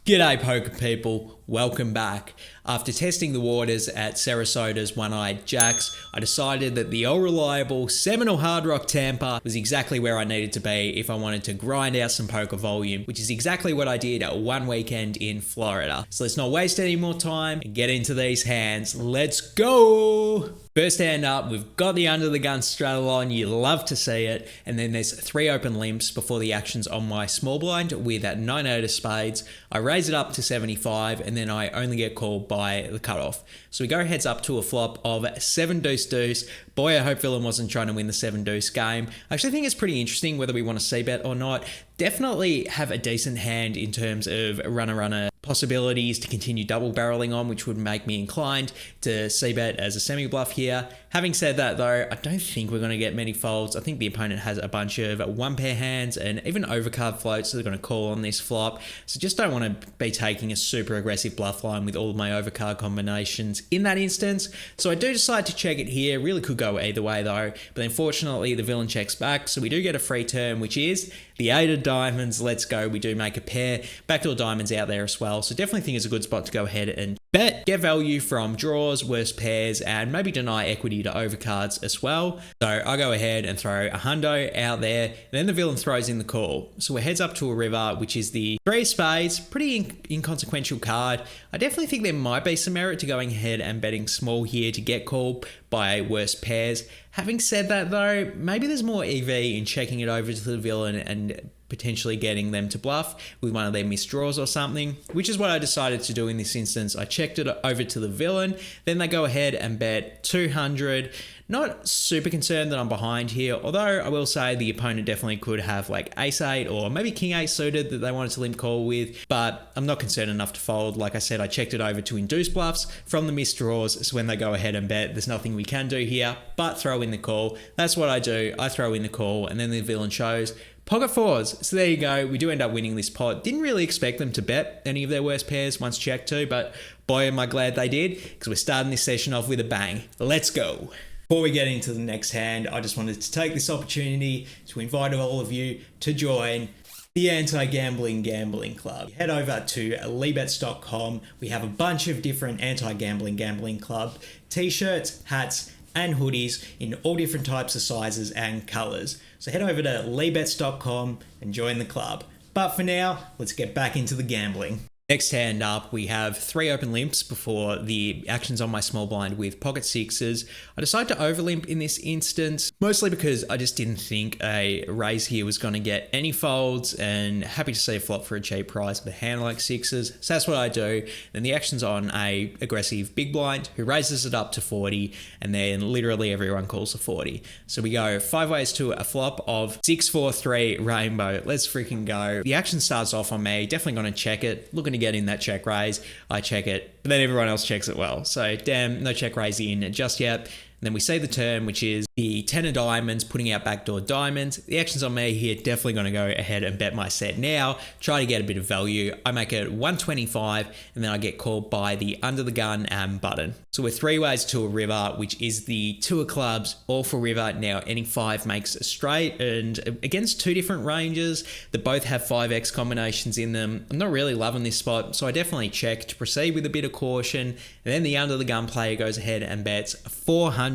G'day poker people, welcome back. After testing the waters at Sarasota's One-Eyed Jacks, I decided that the all-reliable Seminole Hard Rock Tampa was exactly where I needed to be if I wanted to grind out some poker volume, which is exactly what I did one weekend in Florida. So let's not waste any more time and get into these hands. Let's go! First hand up, we've got the under the gun straddle on, you love to see it, and then there's 3 open limps before the action's on my small blind with that 9-8 of spades. I raise it up to 75 and then I only get called by the cutoff. So we go heads up to a flop of 7 deuce deuce. Boy, I hope Villain wasn't trying to win the 7 deuce game. I actually think it's pretty interesting whether we want to c-bet or not. Definitely have a decent hand in terms of runner possibilities to continue double barreling on, which would make me inclined to c-bet as a semi-bluff here. Having said that though, I don't think we're going to get many folds. I think the opponent has a bunch of one pair hands and even overcard floats, so they're going to call on this flop. So just don't want to be taking a super aggressive bluff line with all of my overcard combinations in that instance. So I do decide to check it here. Really could go either way though, but unfortunately the villain checks back, so we do get a free turn, which is the 8 of diamonds. Let's go. We do make a pair. Backdoor diamonds out there as well. So definitely think it's a good spot to go ahead and bet, get value from draws, worst pairs, and maybe deny equity to overcards as well. So I go ahead and throw a hundo out there, and then the villain throws in the call. So we're heads up to a river, which is the 3 of spades, pretty inconsequential card. I definitely think there might be some merit to going ahead and betting small here to get called by worst pairs. Having said that though, maybe there's more EV in checking it over to the villain and potentially getting them to bluff with one of their missed draws or something, which is what I decided to do in this instance. I checked it over to the villain, then they go ahead and bet 200. Not super concerned that I'm behind here, although I will say the opponent definitely could have like ace-8 or maybe king-8 suited that they wanted to limp call with, but I'm not concerned enough to fold. Like I said, I checked it over to induce bluffs from the missed draws, so when they go ahead and bet, there's nothing we can do here but throw in the call. That's what I do. I throw in the call, and then the villain shows pocket 4s. So there you go. We do end up winning this pot. Didn't really expect them to bet any of their worst pairs once checked to, but boy, am I glad they did, because we're starting this session off with a bang. Let's go. Before we get into the next hand, I just wanted to take this opportunity to invite all of you to join the Anti-Gambling Gambling Club. Head over to leebets.com. We have a bunch of different Anti-Gambling Gambling Club t-shirts, hats, and hoodies in all different types of sizes and colors. So head over to leebets.com and join the club. But for now, let's get back into the gambling. Next hand up, we have 3 open limps before the actions on my small blind with pocket 6s. I decided to over limp in this instance, mostly because I just didn't think a raise here was going to get any folds, and happy to see a flop for a cheap price with a hand like 6s. So that's what I do. Then the action's on a aggressive big blind who raises it up to 40, and then literally everyone calls a 40. So we go 5 ways to a flop of 6-4-3 rainbow. Let's freaking go. The action starts off on me, definitely going to check it, looking to get in that check raise. I check it, but then everyone else checks it well. So damn, no check raise in just yet. And then we see the turn, which is the 10 of diamonds, putting out backdoor diamonds. The action's on me here, definitely going to go ahead and bet my set now, try to get a bit of value. I make it 125, and then I get called by the under the gun button. So we're 3 ways to a river, which is the 2 of clubs, all for river. Now any 5 makes a straight, and against 2 different ranges that both have 5x combinations in them, I'm not really loving this spot, so I definitely check to proceed with a bit of caution. And then the under the gun player goes ahead and bets 400,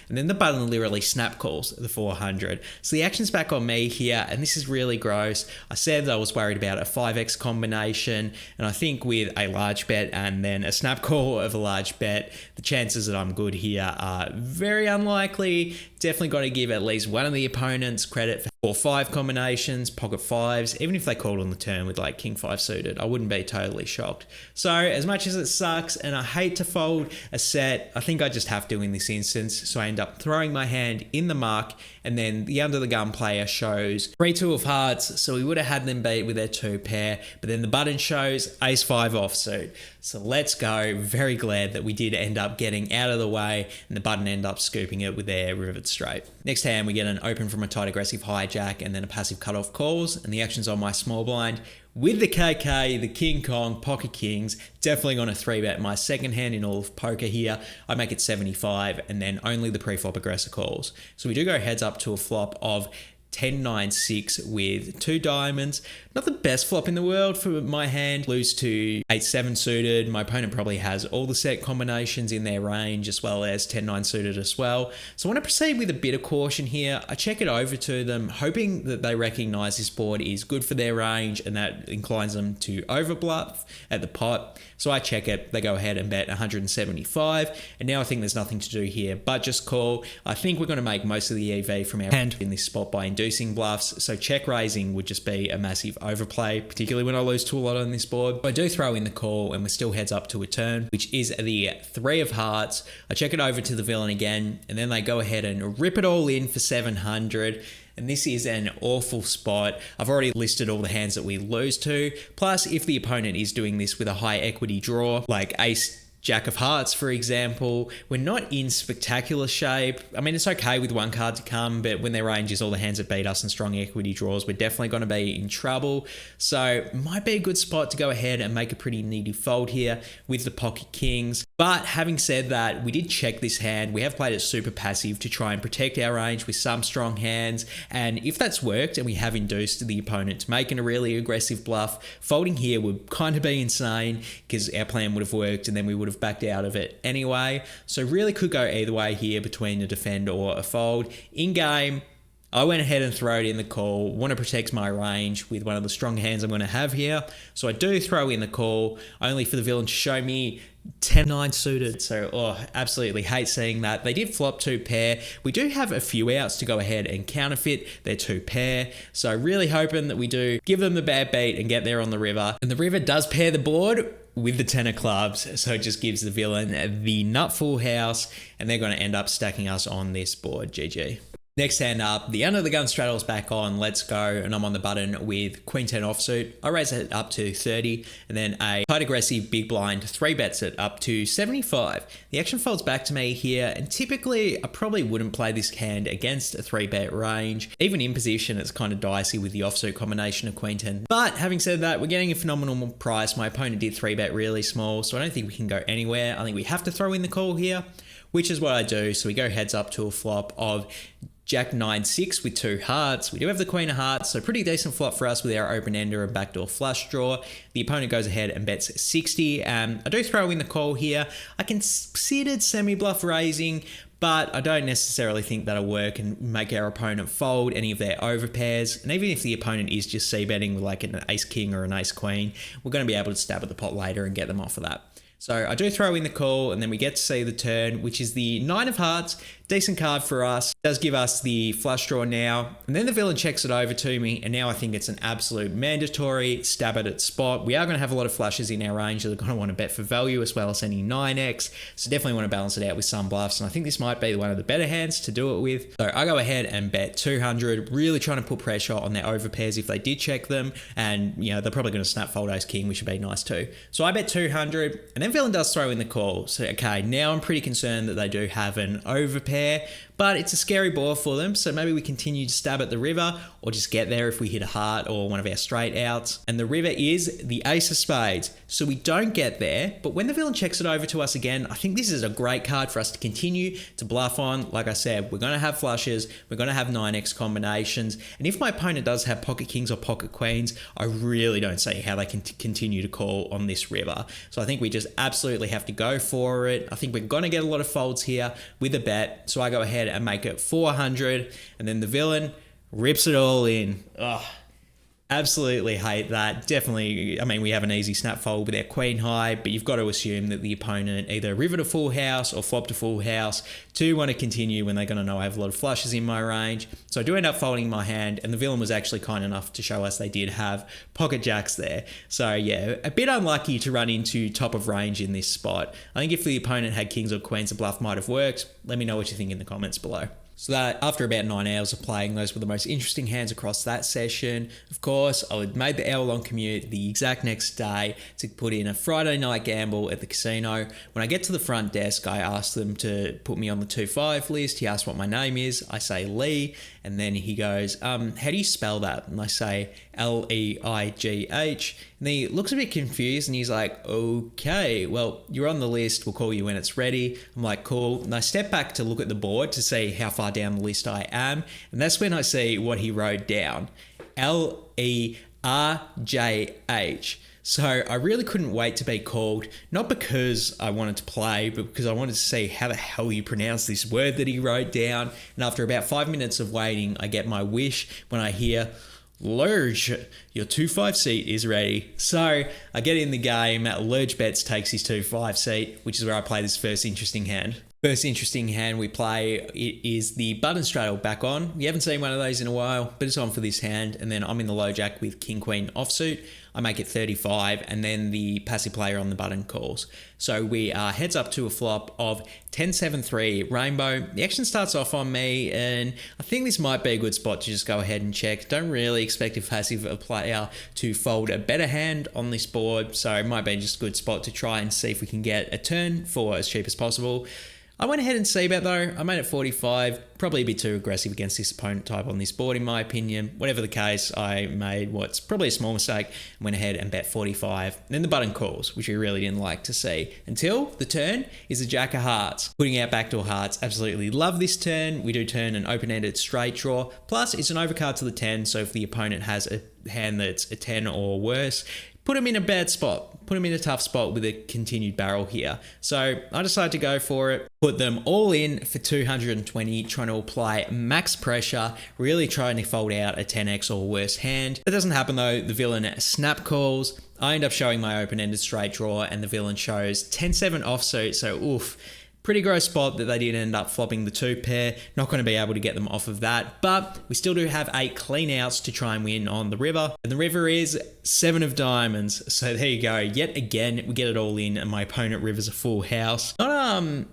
and then the button literally snap calls the 400. So the action's back on me here, and this is really gross. I said that I was worried about a 5x combination, and I think with a large bet and then a snap call of a large bet, the chances that I'm good here are very unlikely. Definitely got to give at least one of the opponents credit for 4-5 combinations, pocket 5s, even if they called on the turn with like king 5 suited, I wouldn't be totally shocked. So as much as it sucks and I hate to fold a set, I think I just have to in this instance. So I end up throwing my hand in the mark, and then the under the gun player shows 3-2 of hearts. So we would have had them beat with their 2 pair, but then the button shows ace 5 offsuit. So let's go. Very glad that we did end up getting out of the way, and the button end up scooping it with their rivered straight. Next hand, we get an open from a tight aggressive hijack, and then a passive cutoff calls, and the action's on my small blind with the KK, the King Kong, pocket kings. Definitely going to 3-bet my second hand in all of poker here. I make it 75, and then only the pre-flop aggressor calls. So we do go heads up to a flop of 10-9-6 with 2 diamonds. Not the best flop in the world for my hand. Lose to 8-7 suited. My opponent probably has all the set combinations in their range as well as 10-9 suited as well. So I want to proceed with a bit of caution here. I check it over to them, hoping that they recognize this board is good for their range and that inclines them to overbluff at the pot. So I check it. They go ahead and bet 175. And now I think there's nothing to do here but just call. I think we're going to make most of the EV from our hand in this spot by inducing bluffs. So check raising would just be a massive overplay, particularly when I lose to a lot on this board. I do throw in the call and we're still heads up to a turn, which is the 3 of hearts. I check it over to the villain again, and then they go ahead and rip it all in for 700. And this is an awful spot. I've already listed all the hands that we lose to. Plus, if the opponent is doing this with a high equity draw, like ace Jack of Hearts, for example, we're not in spectacular shape. I mean, it's okay with one card to come, but when their range is all the hands that beat us and strong equity draws, we're definitely going to be in trouble. So might be a good spot to go ahead and make a pretty needy fold here with the pocket kings. But having said that, we did check this hand. We have played it super passive to try and protect our range with some strong hands. And if that's worked and we have induced the opponent to making a really aggressive bluff, folding here would kind of be insane because our plan would have worked and then we would have backed out of it anyway. So really could go either way here between a defend or a fold. In game, I went ahead and throw it in the call. Want to protect my range with one of the strong hands I'm going to have here. So I do throw in the call, only for the villain to show me 10-9 suited. So, absolutely hate seeing that. They did flop 2 pair. We do have a few outs to go ahead and counterfeit their 2 pair. So really hoping that we do give them the bad beat and get there on the river. And the river does pair the board with the 10 of clubs. So it just gives the villain the nut full house, and they're going to end up stacking us on this board. GG. Next hand up, the under the gun straddle's back on. Let's go. And I'm on the button with Queen 10 offsuit. I raise it up to 30, and then a tight aggressive big blind 3 bets it up to 75. The action folds back to me here, and typically I probably wouldn't play this hand against a 3 bet range. Even in position, it's kind of dicey with the offsuit combination of Queen 10. But having said that, we're getting a phenomenal price. My opponent did 3 bet really small, so I don't think we can go anywhere. I think we have to throw in the call here, which is what I do. So we go heads up to a flop of Jack 9-6 with 2 hearts. We do have the Queen of Hearts, so pretty decent flop for us with our open ender and backdoor flush draw. The opponent goes ahead and bets 60. I do throw in the call here. I considered semi-bluff raising, but I don't necessarily think that'll work and make our opponent fold any of their overpairs. And even if the opponent is just c-betting with like an ace-king or an ace-queen, we're going to be able to stab at the pot later and get them off of that. So I do throw in the call, and then we get to see the turn, which is the 9 of hearts. Decent card for us. Does give us the flush draw now. And then the villain checks it over to me, and now I think it's an absolute mandatory stab at its spot. We are going to have a lot of flushes in our range that are going to want to bet for value as well as any 9x. So definitely want to balance it out with some bluffs, and I think this might be one of the better hands to do it with. So I go ahead and bet 200, really trying to put pressure on their overpairs if they did check them. And, you know, they're probably going to snap fold ace king, which would be nice too. So I bet 200, and then villain does throw in the call. So, okay, now I'm pretty concerned that they do have an overpair, but it's a scary board for them, so maybe we continue to stab at the river or just get there if we hit a heart or one of our straight outs. And the river is the ace of spades, so we don't get there, but when the villain checks it over to us again, I think this is a great card for us to continue to bluff on. Like I said, we're going to have flushes, we're going to have 9x combinations, and if my opponent does have pocket kings or pocket queens, I really don't see how they can continue to call on this river. So I think we just absolutely have to go for it. I think we're going to get a lot of folds here with a bet, so I go ahead and make it 400, and then the villain rips it all in. Ugh. Absolutely hate that. Definitely, I mean, we have an easy snap fold with our queen high, but you've got to assume that the opponent either river to full house or flop to full house to want to continue when they're going to know I have a lot of flushes in my range. So I do end up folding my hand, and the villain was actually kind enough to show us they did have pocket jacks there. So yeah, a bit unlucky to run into top of range in this spot. I think if the opponent had kings or queens, a bluff might have worked. Let me know what you think in the comments below. So that after about 9 hours of playing, those were the most interesting hands across that session. Of course, I had made the hour-long commute the exact next day to put in a Friday night gamble at the casino. When I get to the front desk, I ask them to put me on the 2-5 list. He asks what my name is. I say Lee, And then he goes, how do you spell that? And I say Leigh. And he looks a bit confused and he's like, okay, well, you're on the list. We'll call you when it's ready. I'm like, cool. And I step back to look at the board to see how far down the list I am. And that's when I see what he wrote down. Leirjh. So I really couldn't wait to be called, not because I wanted to play, but because I wanted to see how the hell you pronounce this word that he wrote down. And after about 5 minutes of waiting, I get my wish when I hear, Lurge, your 2-5 seat is ready. So I get in the game, Lurge bets takes his 2-5 seat, which is where I play this first interesting hand. First interesting hand we play, it is the button straddle back on. We haven't seen one of those in a while, but it's on for this hand. And then I'm in the low jack with king queen offsuit. I make it 35, and then the passive player on the button calls. So we are heads up to a flop of 10-7-3 rainbow. The action starts off on me, and I think this might be a good spot to just go ahead and check. Don't really expect a passive player to fold a better hand on this board, so it might be just a good spot to try and see if we can get a turn for as cheap as possible. I went ahead and c-bet though. I made it 45, probably a bit too aggressive against this opponent type on this board in my opinion. Whatever the case, I made what's probably a small mistake and went ahead and bet 45. And then the button calls, which we really didn't like to see. Until the turn is a jack of hearts. Putting out backdoor hearts, absolutely love this turn. We do turn an open-ended straight draw. Plus, it's an overcard to the 10, so if the opponent has a hand that's a 10 or worse, put him in a bad spot. Put him in a tough spot with a continued barrel here. So I decided to go for it. Put them all in for 220, trying to apply max pressure, really trying to fold out a 10x or worse hand. That doesn't happen though. The villain snap calls. I end up showing my open-ended straight draw and the villain shows 10-7 offsuit. So oof. Pretty gross spot that they did end up flopping the 2 pair. Not going to be able to get them off of that, but we still do have 8 clean outs to try and win on the river. And the river is 7 of diamonds. So there you go. Yet again, we get it all in and my opponent river's a full house. Not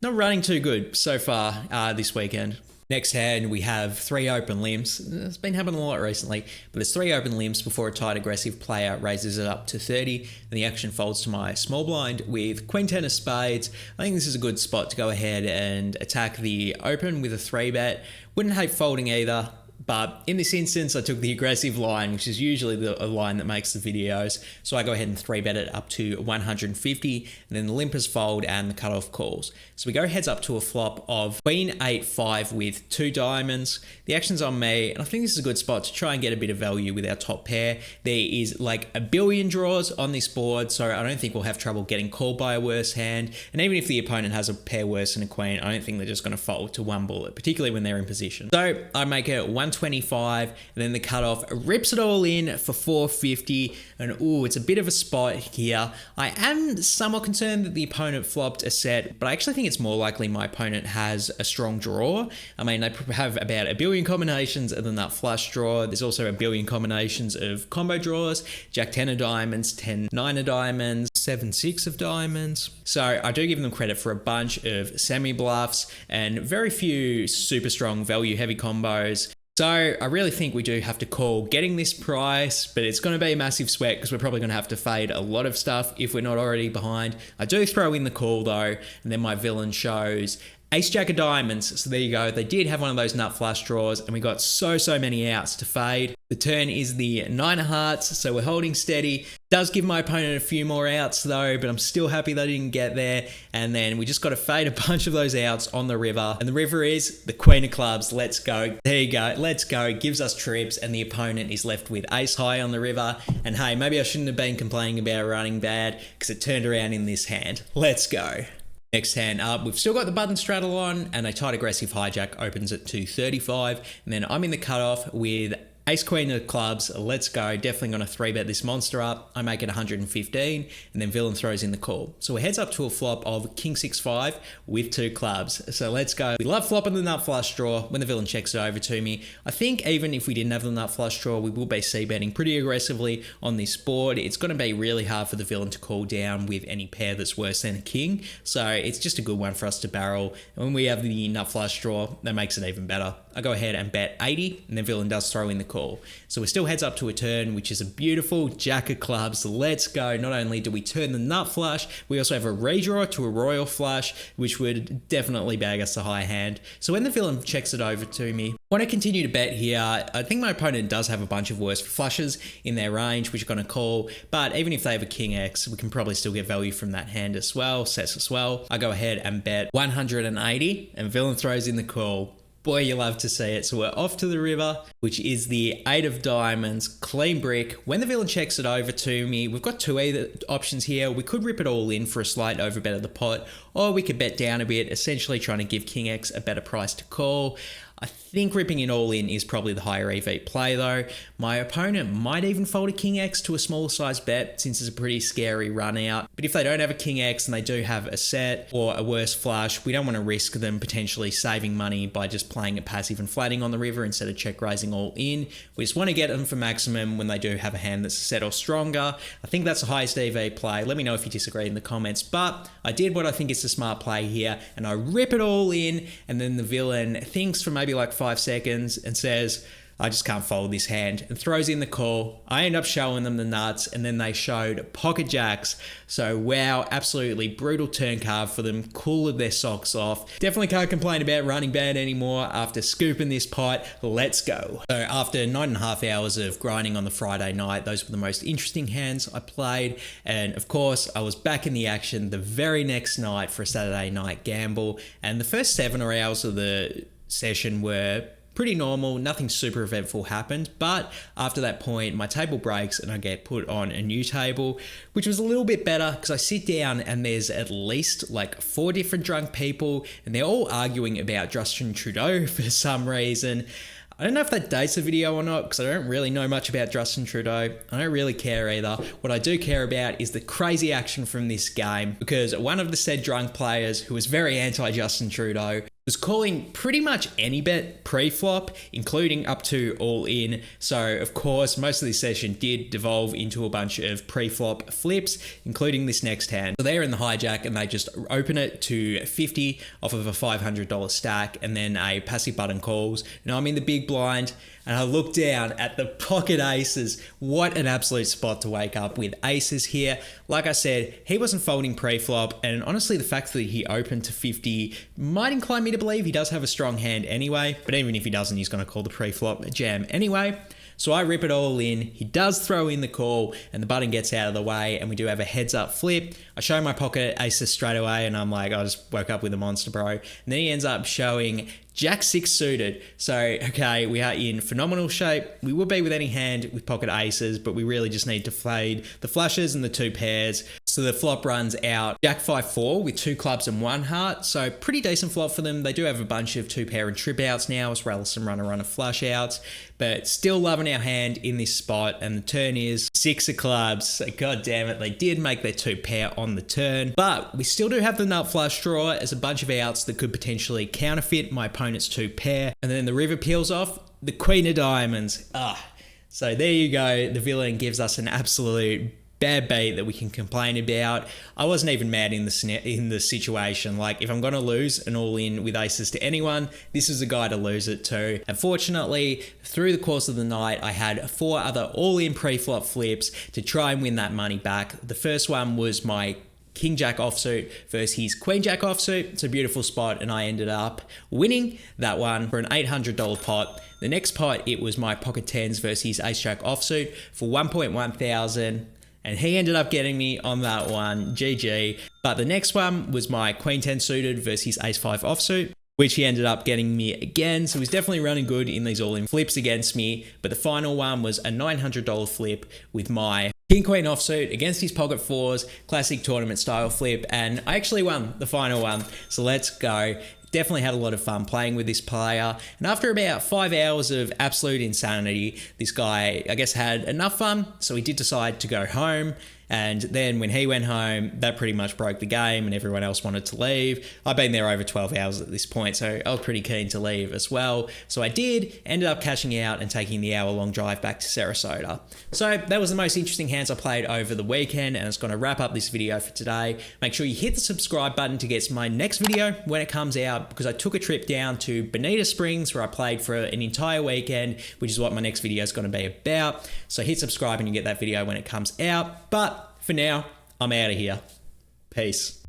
running too good so far this weekend. Next hand, we have 3 open limps. It's been happening a lot recently, but there's 3 open limps before a tight aggressive player raises it up to 30, and the action folds to my small blind with queen 10 of spades. I think this is a good spot to go ahead and attack the open with a 3-bet. Wouldn't hate folding either. But in this instance, I took the aggressive line, which is usually the line that makes the videos. So I go ahead and 3-bet it up to 150, and then the limpers fold and the cutoff calls. So we go heads up to a flop of queen 8-5 with 2 diamonds. The action's on me, and I think this is a good spot to try and get a bit of value with our top pair. There is like a billion draws on this board, so I don't think we'll have trouble getting called by a worse hand. And even if the opponent has a pair worse than a queen, I don't think they're just going to fold to 1 bullet, particularly when they're in position. So I make it 125, and then the cutoff rips it all in for 450, and ooh, it's a bit of a spot here. I am somewhat concerned that the opponent flopped a set, but I actually think it's more likely my opponent has a strong draw. I mean, they have about a billion combinations of the nut flush draw. There's also a billion combinations of combo draws, jack 10 of diamonds, 10 9 of diamonds, 7 6 of diamonds. So I do give them credit for a bunch of semi bluffs and very few super strong value heavy combos. So I really think we do have to call getting this price, but it's going to be a massive sweat because we're probably going to have to fade a lot of stuff if we're not already behind. I do throw in the call though, and then my villain shows ace jack of diamonds. So there you go. They did have one of those nut flush draws, and we got so many outs to fade. The turn is the 9 of hearts, so we're holding steady. Does give my opponent a few more outs though, but I'm still happy they didn't get there. And then we just got to fade a bunch of those outs on the river. And the river is the queen of clubs. Let's go. There you go. Let's go. It gives us trips, and the opponent is left with ace high on the river. And hey, maybe I shouldn't have been complaining about running bad because it turned around in this hand. Let's go. Next hand up, we've still got the button straddle on, and a tight aggressive hijack opens at 235, and then I'm in the cutoff with ace queen of clubs. Let's go. Definitely going to 3-bet this monster up. I make it 115, and then villain throws in the call. So we heads up to a flop of king 6-5 with 2 clubs. So let's go. We love flopping the nut flush draw when the villain checks it over to me. I think even if we didn't have the nut flush draw, we will be c-betting pretty aggressively on this board. It's going to be really hard for the villain to call down with any pair that's worse than a king. So it's just a good one for us to barrel. And when we have the nut flush draw, that makes it even better. I go ahead and bet 80, and then villain does throw in the call. So we're still heads up to a turn, which is a beautiful jack of clubs. Let's go. Not only do we turn the nut flush, we also have a redraw to a royal flush, which would definitely bag us a high hand. So when the villain checks it over to me, I want to continue to bet here. I think my opponent does have a bunch of worse flushes in their range, which are going to call, but even if they have a king X, we can probably still get value from that hand as well, sets as well. I go ahead and bet 180, and villain throws in the call. Boy, you love to see it. So we're off to the river, which is the 8 of diamonds, clean brick. When the villain checks it over to me, we've got two either options here. We could rip it all in for a slight overbet of the pot, or we could bet down a bit, essentially trying to give king X a better price to call. I think ripping it all in is probably the higher EV play though. My opponent might even fold a king X to a smaller size bet since it's a pretty scary run out. But if they don't have a king X and they do have a set or a worse flush, we don't want to risk them potentially saving money by just playing it passive and flatting on the river instead of check raising all in. We just want to get them for maximum when they do have a hand that's a set or stronger. I think that's the highest EV play. Let me know if you disagree in the comments, but I did what I think is a smart play here, and I rip it all in, and then the villain thinks for maybe like 5 seconds and says, I just can't fold this hand, and throws in the call. I end up showing them the nuts, and then they showed pocket jacks. So wow, absolutely brutal turn card for them. Cooled their socks off. Definitely can't complain about running bad anymore after scooping this pot. Let's go. So after 9.5 hours of grinding on the Friday night, those were the most interesting hands I played. And of course, I was back in the action the very next night for a Saturday night gamble. And the first 7 hours of the session were pretty normal, nothing super eventful happened, but after that point my table breaks and I get put on a new table, which was a little bit better because I sit down and there's at least like 4 different drunk people and they're all arguing about Justin Trudeau for some reason. I don't know if that dates the video or not because I don't really know much about Justin Trudeau. I don't really care either. What I do care about is the crazy action from this game, because one of the said drunk players who was very anti-Justin Trudeau was calling pretty much any bet pre-flop, including up to all in. So of course, most of this session did devolve into a bunch of pre-flop flips, including this next hand. So they're in the hijack and they just open it to 50 off of a $500 stack and then a passive button calls. Now I'm in the big blind and I look down at the pocket aces. What an absolute spot to wake up with aces here. Like I said, he wasn't folding pre-flop, and honestly the fact that he opened to 50 might incline me to believe he does have a strong hand anyway, but even if he doesn't, he's going to call the pre-flop jam anyway. So I rip it all in, he does throw in the call, and the button gets out of the way, and we do have a heads up flip. I show my pocket aces straight away, and I'm like, I just woke up with a monster, bro. And then he ends up showing Jack 6 suited. So, okay, we are in phenomenal shape. We would be with any hand with pocket aces, but we really just need to fade the flushes and the 2 pairs. So the flop runs out Jack 5-4 with 2 clubs and 1 heart. So pretty decent flop for them. They do have a bunch of 2 pair and trip outs now, as well as some runner flush outs, but still loving our hand in this spot. And the turn is 6 of clubs. So god damn it, they did make their 2 pair on the turn, but we still do have the nut flush draw as a bunch of outs that could potentially counterfeit my opponent's 2 pair. And then the river peels off the queen of diamonds. So there you go. The villain gives us an absolute bad beat that we can complain about. I wasn't even mad in the situation. Like, if I'm going to lose an all-in with aces to anyone, this is a guy to lose it to. Unfortunately, through the course of the night, I had 4 other all-in pre-flop flips to try and win that money back. The first one was my King Jack offsuit versus his Queen Jack offsuit. It's a beautiful spot, and I ended up winning that one for an $800 pot. The next pot, it was my pocket 10s versus his Ace Jack offsuit for 1.1 thousand. And he ended up getting me on that one, GG. But the next one was my Queen 10 suited versus his Ace 5 offsuit, which he ended up getting me again. So he's definitely running good in these all-in flips against me. But the final one was a $900 flip with my King Queen offsuit against his pocket 4s, classic tournament style flip. And I actually won the final one. So let's go. Definitely had a lot of fun playing with this player. And after about 5 hours of absolute insanity, this guy, I guess, had enough fun. So he did decide to go home. And then when he went home, that pretty much broke the game and everyone else wanted to leave. I've been there over 12 hours at this point, so I was pretty keen to leave as well. So I did, ended up cashing out and taking the hour-long drive back to Sarasota. So that was the most interesting hands I played over the weekend, and it's going to wrap up this video for today. Make sure you hit the subscribe button to get to my next video when it comes out, because I took a trip down to Bonita Springs where I played for an entire weekend, which is what my next video is going to be about. So hit subscribe and you get that video when it comes out. But for now, I'm out of here. Peace.